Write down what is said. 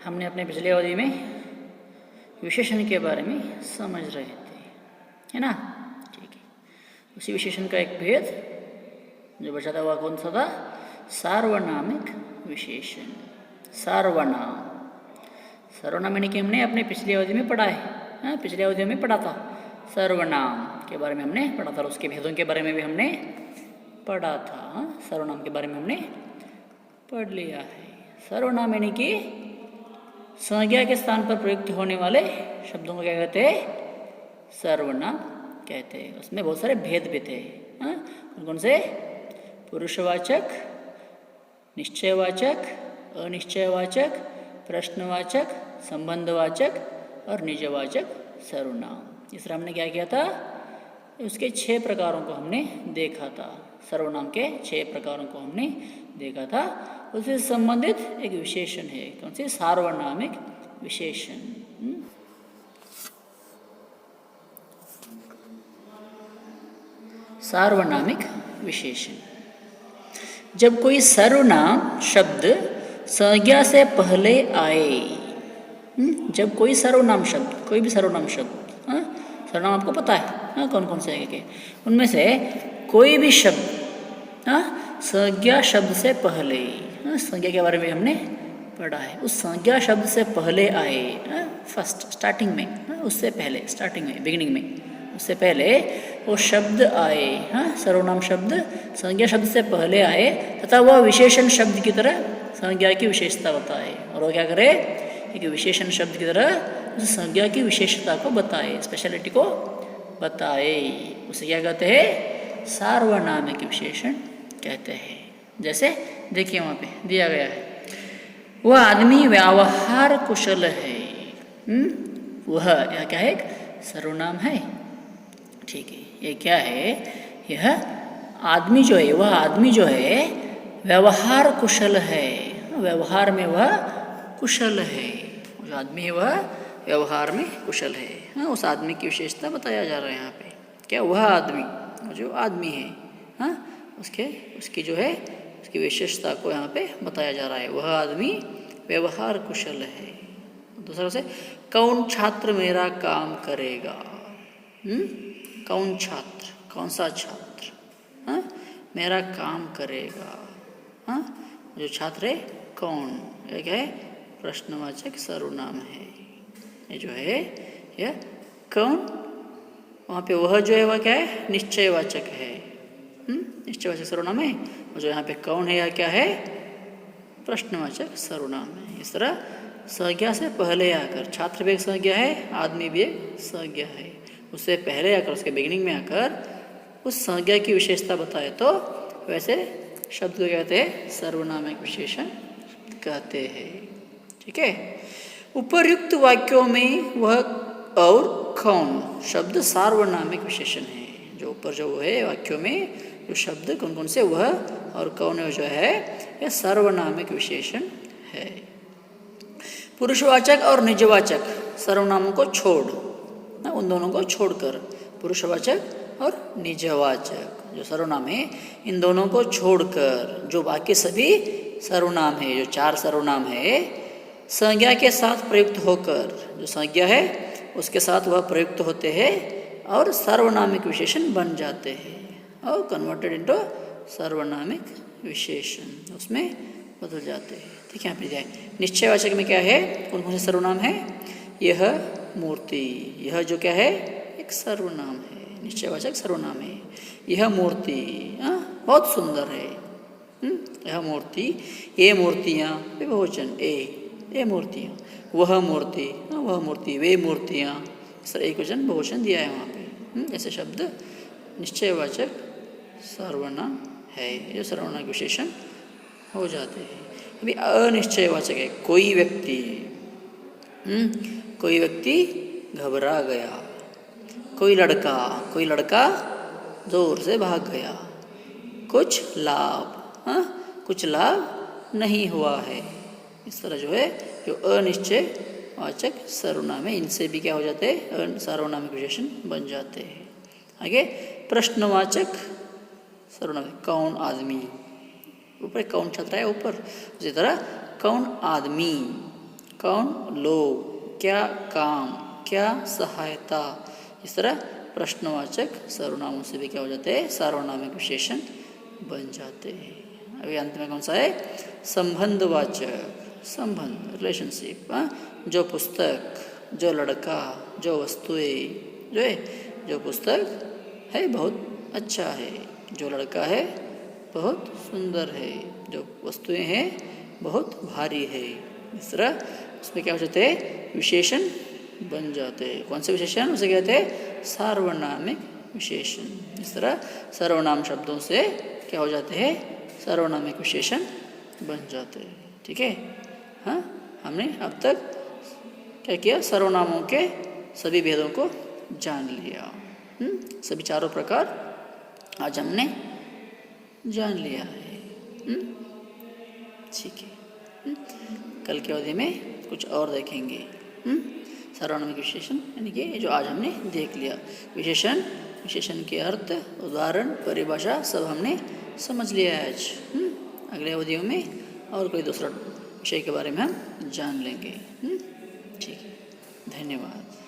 हमने अपने पिछले अवधि में विशेषण के बारे में समझ रहे थे, है ना। ठीक है, उसी विशेषण का एक भेद जो बचा था वह कौन सा था? सार्वनामिक विशेषण। सार्वनाम, सर्वनाम यानी कि हमने अपने पिछली अवधि में पढ़ा है, पिछली अवधि में पढ़ा था। सर्वनाम के बारे में हमने पढ़ा था और उसके भेदों के बारे में भी हमने पढ़ा था। सर्वनाम के बारे में हमने पढ़ लिया है। सर्वनाम यानी कि संज्ञा के स्थान पर प्रयुक्त होने वाले शब्दों को क्या कहते हैं? सर्वनाम कहते हैं। उसमें बहुत सारे भेद भी थे। कौन कौन से? पुरुषवाचक, निश्चयवाचक, अनिश्चयवाचक, प्रश्नवाचक, संबंधवाचक और निजवाचक सर्वनाम। इस तरह हमने क्या किया था? उसके 6 प्रकारों को हमने देखा था। सर्वनाम के 6 प्रकारों को हमने देखा था। उससे संबंधित एक विशेषण है, कौन सी? सार्वनामिक विशेषण। सार्वनामिक विशेषण, जब कोई सर्वनाम शब्द संज्ञा से पहले आए, जब कोई सर्वनाम शब्द, कोई भी सर्वनाम शब्द, सर्वनाम आपको पता है कौन कौन से है, उनमें से कोई भी शब्द संज्ञा शब्द से पहले, संज्ञा के बारे में हमने पढ़ा है, उस संज्ञा शब्द से पहले आए, फर्स्ट स्टार्टिंग में, उससे पहले स्टार्टिंग में, बिगिनिंग में, उससे पहले वो शब्द आए, सर्वनाम शब्द संज्ञा शब्द से पहले आए तथा वह विशेषण शब्द की तरह संज्ञा की विशेषता बताए। और वो क्या करे? एक विशेषण शब्द की तरह उस संज्ञा की विशेषता को बताए, स्पेशलिटी को बताए। उसे क्या कहते हैं? सार्वनामिक विशेषण कहते हैं। जैसे देखिए वहाँ पे दिया गया है, वह आदमी व्यवहार कुशल है। वह, यह क्या है? एक सर्वनाम है। ठीक है, ये क्या है? यह आदमी जो है, वह आदमी जो है व्यवहार कुशल है। व्यवहार में वह कुशल है। जो आदमी है वह व्यवहार में कुशल है। उस आदमी की विशेषता बताया जा रहा है यहाँ पे। क्या? वह आदमी, जो आदमी है, उसकी जो है उसकी विशेषता को यहाँ पे बताया जा रहा है। वह आदमी व्यवहार कुशल है। दूसरा से, कौन छात्र मेरा काम करेगा? कौन छात्र, कौन सा छात्र मेरा काम करेगा? जो छात्र है कौन, यह क्या है? प्रश्नवाचक सर्वनाम है। ये जो है यह कौन, वहाँ पे वह जो है वह क्या है? निश्चयवाचक है। निश्चयवाचक सर्वनाम है। और जो यहाँ पे कौन है, यह क्या है? प्रश्नवाचक सर्वनाम है। इस तरह संज्ञा से पहले आकर, छात्र भी एक संज्ञा है, आदमी भी एक संज्ञा है, उससे पहले आकर, उसके बिगिनिंग में आकर उस संज्ञा की विशेषता बताए तो वैसे शब्द को कहते हैं सर्वनामिक विशेषण कहते हैं। ठीक है, उपर्युक्त वाक्यों में वह और कौन शब्द सार्वनामिक विशेषण है। जो ऊपर जो है वाक्यों में जो शब्द कौन कौन से वह और कौन जो है यह सर्वनामिक विशेषण है। पुरुषवाचक और निजवाचक सर्वनामों को छोड़, उन दोनों को छोड़कर, पुरुषवाचक और निजवाचक जो सर्वनाम है, इन दोनों को छोड़कर जो बाकी सभी सर्वनाम है, जो 4 सर्वनाम है, संज्ञा के साथ प्रयुक्त होकर, जो संज्ञा है उसके साथ वह प्रयुक्त होते हैं और सर्वनामिक विशेषण बन जाते हैं और कन्वर्टेड इनटू सर्वनामिक विशेषण, उसमें बदल जाते हैं। ठीक है, यहाँ पे जाए निश्चयवाचक में क्या है? कौन कौन से सर्वनाम है? यह मूर्ति, यह जो क्या है? एक सर्वनाम है, निश्चयवाचक सर्वनाम है। यह मूर्ति बहुत सुंदर है। यह मूर्ति, ये मूर्तियाँ, वे बहुवचन, ये मूर्तियाँ, वह मूर्ति, वह मूर्ति, वे मूर्तियाँ, इस तरह एक वचन बहुवचन दिया है वहाँ पे। ऐसे शब्द निश्चयवाचक सर्वनाम है, जो सर्वनाम विशेषण हो जाते हैं। अभी अनिश्चयवाचक है, कोई व्यक्ति, कोई व्यक्ति घबरा गया, कोई लड़का जोर से भाग गया, कुछ लाभ, कुछ लाभ नहीं हुआ है। इस तरह जो है जो अनिश्चयवाचक सर्वनाम है, इनसे भी क्या हो जाते हैं? सार्वनामिक विशेषण बन जाते हैं। आगे प्रश्नवाचक सर्वनाम, कौन आदमी, ऊपर कौन छात्र है ऊपर, उसी तरह कौन आदमी, कौन, लोग, क्या काम, क्या सहायता। इस तरह प्रश्नवाचक सर्वनामों से भी क्या हो जाते हैं, सार्वनामिक विशेषण बन जाते हैं। अभी अंत में कौन सा है, संबंधवाचक, संबंध, रिलेशनशिप। जो पुस्तक, जो लड़का, जो वस्तुएं, जो है, जो पुस्तक है बहुत अच्छा है, जो लड़का है बहुत सुंदर है, जो वस्तुएं हैं बहुत भारी है। इस तरह उसमें क्या हो जाते हैं, विशेषण बन जाते हैं। कौन से विशेषण, उसे कहते हैं सार्वनामिक विशेषण। इस तरह सर्वनाम शब्दों से क्या हो जाते हैं, सार्वनामिक विशेषण बन जाते हैं। ठीक है। हाँ, हमने अब तक क्या किया, सर्वनामों के सभी भेदों को जान लिया। सभी चारों प्रकार आज हमने जान लिया है। ठीक है। कल की अवधि में कुछ और देखेंगे। सार्वनामिक विशेषण यानी कि जो आज हमने देख लिया, विशेषण, विशेषण के अर्थ, उदाहरण, परिभाषा सब हमने समझ लिया है आज। अगले अवधियों में और कोई दूसरा विषय के बारे में हम जान लेंगे। ठीक है, धन्यवाद।